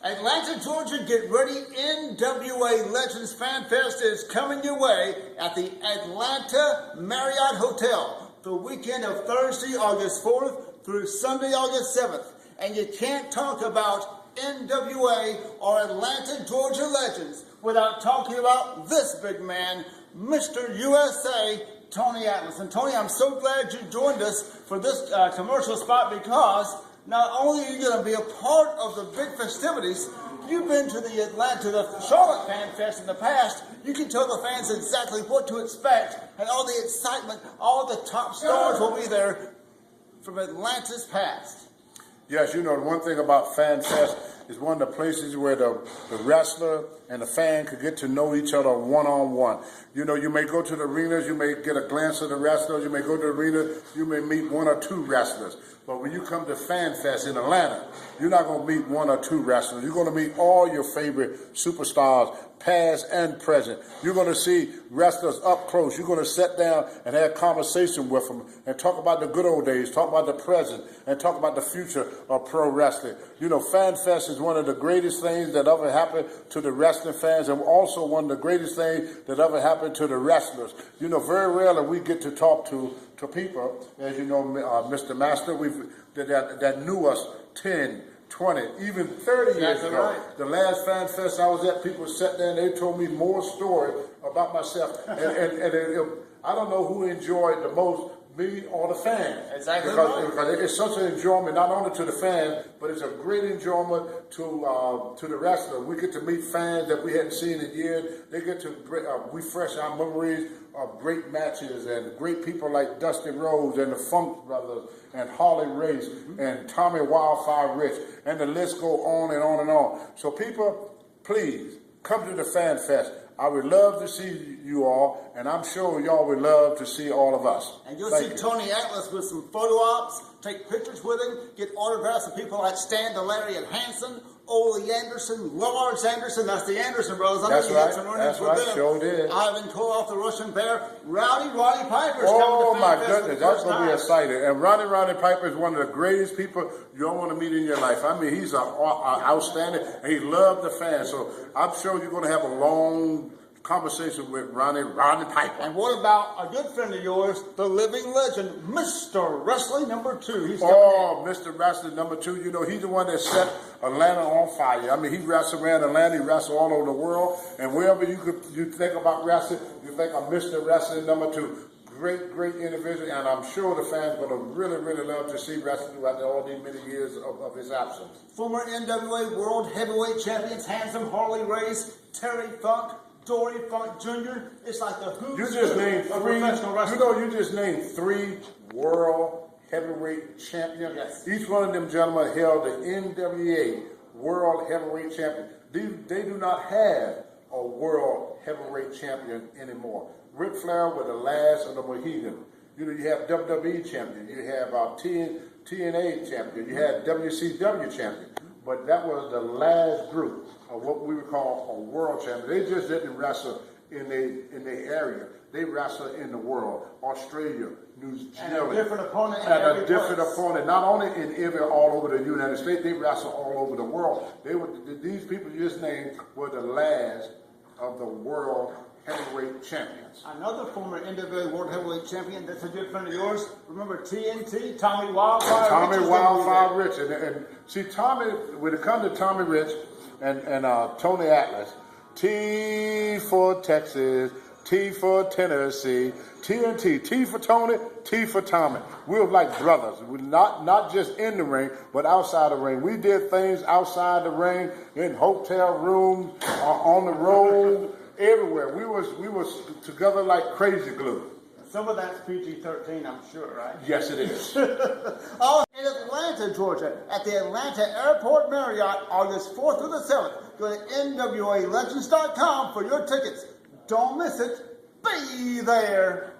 Atlanta, Georgia, get ready. NWA Legends Fan Fest is coming your way at the Atlanta Marriott Hotel the weekend of Thursday, August 4th through Sunday, August 7th. And you can't talk about NWA or Atlanta, Georgia Legends without talking about this big man, Mr. USA, Tony Atlas. And Tony, I'm so glad you joined us for this commercial spot, because not only are you going to be a part of the big festivities, you've been to the Charlotte Fan Fest in the past. You can tell the fans exactly what to expect, and all the excitement, all the top stars will be there from Atlanta's past. Yes, you know, the one thing about Fan Fest is one of the places where the wrestler and the fan could get to know each other one-on-one. You know, you may go to the arenas, you may get a glance of the wrestlers, you may go to the arena, you may meet one or two wrestlers. But when you come to Fan Fest in Atlanta, you're not going to meet one or two wrestlers. You're going to meet all your favorite superstars, past and present. You're going to see wrestlers up close. You're going to sit down and have conversation with them and talk about the good old days, talk about the present, and talk about the future of pro wrestling. You know, Fan Fest is one of the greatest things that ever happened to the wrestling fans, and also one of the greatest things that ever happened to the wrestlers. You know, very rarely we get to talk to people, as you know, Mr. Master, that knew us 10, 20, even 30 years ago. Right. The last Fan Fest I was at, people sat there and they told me more stories about myself. and I don't know who enjoyed the most, me or the fan. Exactly. Because it's such an enjoyment, not only to the fan, but it's a great enjoyment to the wrestler. We get to meet fans that we hadn't seen in years. They get to refresh our memories of great matches and great people like Dusty Rhodes and the Funk Brothers and Harley Race and Tommy Wildfire Rich, and the list go on and on and on. So people, please come to the Fan Fest. I would love to see you all, and I'm sure y'all would love to see all of us. And you'll see Tony Atlas with some photo ops, take pictures with him, get autographs of people like Stan Delarian Hansen, Ole Anderson, Lars Anderson. That's the Anderson brothers. That's right. That's right. Sure did. Ivan Koloff, the Russian Bear. Roddy Piper's coming to Fan my Fest goodness, that's going to be exciting. And Roddy Piper is one of the greatest people you'll want to meet in your life. I mean, he's outstanding, and he loved the fans. So I'm sure you're going to have a long conversation with Roddy Piper. And what about a good friend of yours, the living legend, Mr. Wrestling #2? He's Mr. Wrestling #2. You know, he's the one that set Atlanta on fire. I mean, he wrestled around Atlanta, he wrestled all over the world, and wherever you think about wrestling, you think of Mr. Wrestling #2. Great individual, and I'm sure the fans are going to really love to see wrestling throughout all these many years of his absence. Former NWA World Heavyweight Champions, Handsome Harley Race, Terry Funk, Dory Funk Jr. It's like the who's You just named three. Professional wrestling. You know, you just named 3 world heavyweight champions. Yes. Each one of them gentlemen held the NWA World Heavyweight Champion. They do not have a world heavyweight champion anymore. Ric Flair was the last of the Mohegans. You know, you have WWE champion, you have TNA champion, you have WCW champion. But that was the last group of what we would call a world champion. They just didn't wrestle in the area. They wrestled in the world. Australia, New Zealand. And a different opponent in and every a different place. opponent, not only all over the United States, they wrestled all over the world. These people you just named were the last of the world heavyweight champions. Another former NWA World Heavyweight Champion, that's a good friend of yours. Remember TNT, Tommy Wildfire Rich? Tommy Wildfire Rich. And see, Tommy, when it comes to Tommy Rich and Tony Atlas, T for Texas, T for Tennessee, TNT, T for Tony, T for Tommy. We were like brothers. We not just in the ring, but outside the ring. We did things outside the ring, in hotel rooms, on the road, everywhere. We was together like crazy glue. Some of that's PG-13, I'm sure, right? Yes, it is. Oh, in Atlanta, Georgia, at the Atlanta Airport Marriott, August 4th through the 7th. Go to NWALegends.com for your tickets. Don't miss it. Be there.